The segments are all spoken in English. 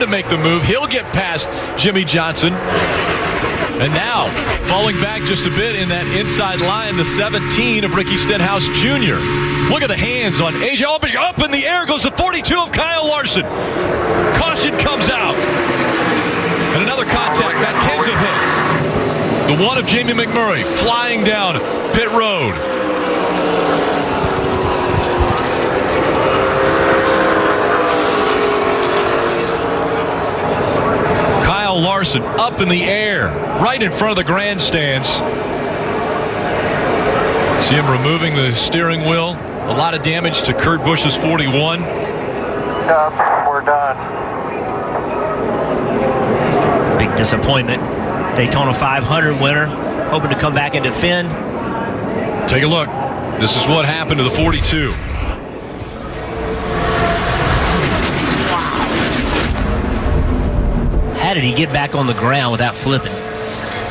to make the move. He'll get past Jimmy Johnson. And now, falling back just a bit in that inside line, the 17 of Ricky Stenhouse Jr. Look at the hands on A.J. Allmendinger. Up in the air goes the 42 of Kyle Larson. Caution comes out. And another contact. Matt Kenseth hits. The one of Jamie McMurray flying down pit road. Kyle Larson up in the air, right in front of the grandstands. See him removing the steering wheel. A lot of damage to Kurt Busch's 41. We're done. Big disappointment. Daytona 500 winner, hoping to come back and defend. Take a look. This is what happened to the 42. How did he get back on the ground without flipping?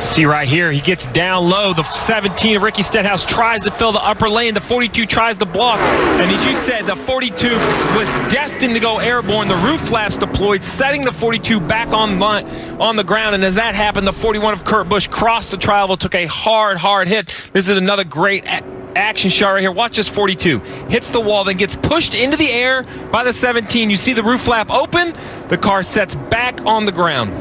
See right here, he gets down low. The 17 of Ricky Stenhouse tries to fill the upper lane. The 42 tries to block. And as you said, the 42 was destined to go airborne. The roof flaps deployed, setting the 42 back on the ground. And as that happened, the 41 of Kurt Busch crossed the tri-oval, took a hard hit. This is another great action shot right here. Watch this 42. Hits the wall, then gets pushed into the air by the 17. You see the roof flap open. The car sets back on the ground.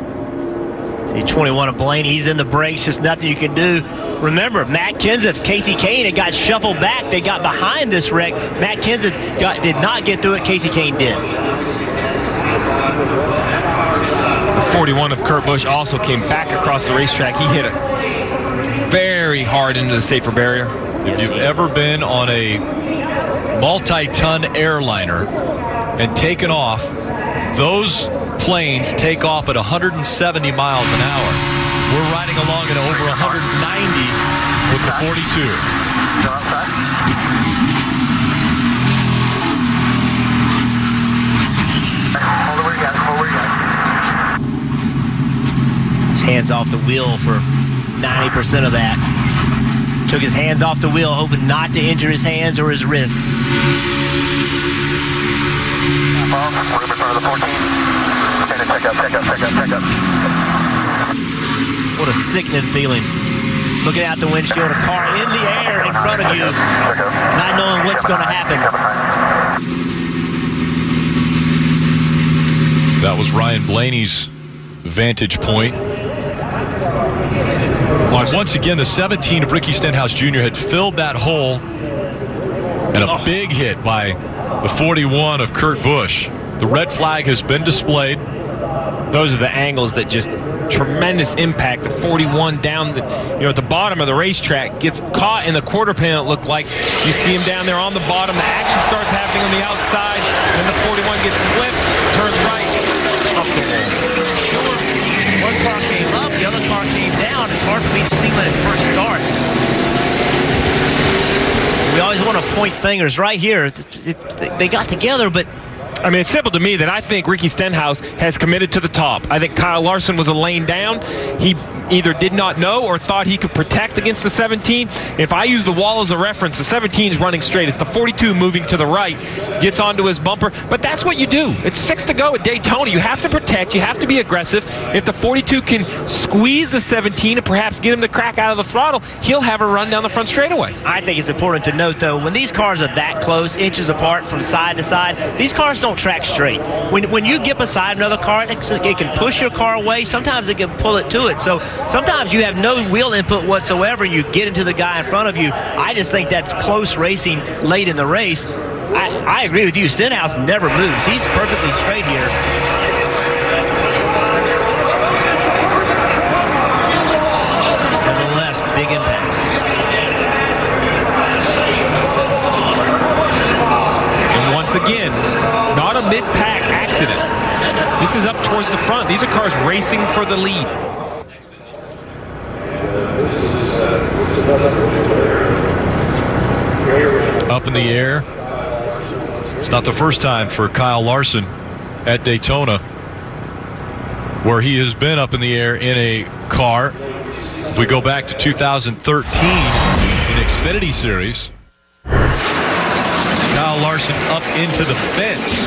The 21 of Blaney, he's in the brakes, just nothing you can do. Remember, Matt Kenseth, Casey Kane, it got shuffled back. They got behind this wreck. Matt Kenseth did not get through it. Casey Kane did. The 41 of Kurt Busch also came back across the racetrack. He hit it very hard into the safer barrier. If you've ever been on a multi-ton airliner and taken off, those planes take off at 170 miles an hour. We're riding along at over 190 with the 42. His hands off the wheel for 90% of that. Took his hands off the wheel, hoping not to injure his hands or his wrist. We're in front of the 14. Check up. What a sickening feeling. Looking out the windshield, a car in the air in front of you, not knowing what's going to happen. That was Ryan Blaney's vantage point. Once again, the 17 of Ricky Stenhouse Jr. had filled that hole, and a big hit by the 41 of Kurt Busch. The red flag has been displayed. Those are the angles that just tremendous impact. The 41 down at the bottom of the racetrack gets caught in the quarter panel, it looked like. You see him down there on the bottom. The action starts happening on the outside. Then the 41 gets clipped, turns right, up the wall. Sure, one car came up, the other car came down. It's hard for me to see when it first starts. We always want to point fingers right here. They got together, but I mean, it's simple to me that I think Ricky Stenhouse has committed to the top. I think Kyle Larson was a lane down. He either did not know or thought he could protect against the 17. If I use the wall as a reference, the 17 is running straight. It's the 42 moving to the right, gets onto his bumper. But that's what you do. It's 6 to go at Daytona. You have to protect. You have to be aggressive. If the 42 can squeeze the 17 and perhaps get him to crack out of the throttle, he'll have a run down the front straightaway. I think it's important to note, though, when these cars are that close, inches apart from side to side, these cars don't track straight. When you get beside another car, it can push your car away. Sometimes it can pull it to it. So sometimes you have no wheel input whatsoever. You get into the guy in front of you. I just think that's close racing late in the race. I agree with you. Stenhouse never moves. He's perfectly straight here. Nevertheless, big impacts. And once again, not a mid-pack accident. This is up towards the front. These are cars racing for the lead. Up in the air. It's not the first time for Kyle Larson at Daytona where he has been up in the air in a car. If we go back to 2013 in Xfinity Series, Kyle Larson up into the fence.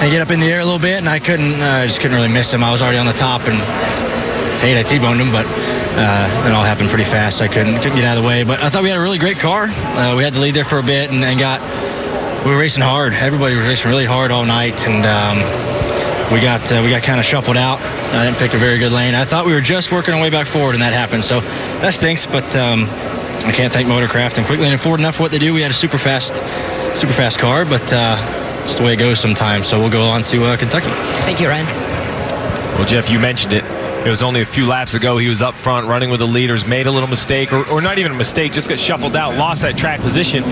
and get up in the air a little bit, and I just couldn't really miss him. I was already on the top, and I T-boned him, but it all happened pretty fast. I couldn't get out of the way. But I thought we had a really great car. We had the lead there for a bit, and we were racing hard. Everybody was racing really hard all night, and we got kind of shuffled out. I didn't pick a very good lane. I thought we were just working our way back forward, and that happened. So that stinks, but I can't thank Motorcraft and Quick Lane and Ford enough for what they do. We had a super fast car, but just the way it goes sometimes. So we'll go on to Kentucky. Thank you, Ryan. Well, Jeff, you mentioned it. It was only a few laps ago. He was up front running with the leaders, made a little mistake, or not even a mistake, just got shuffled out, lost that track position.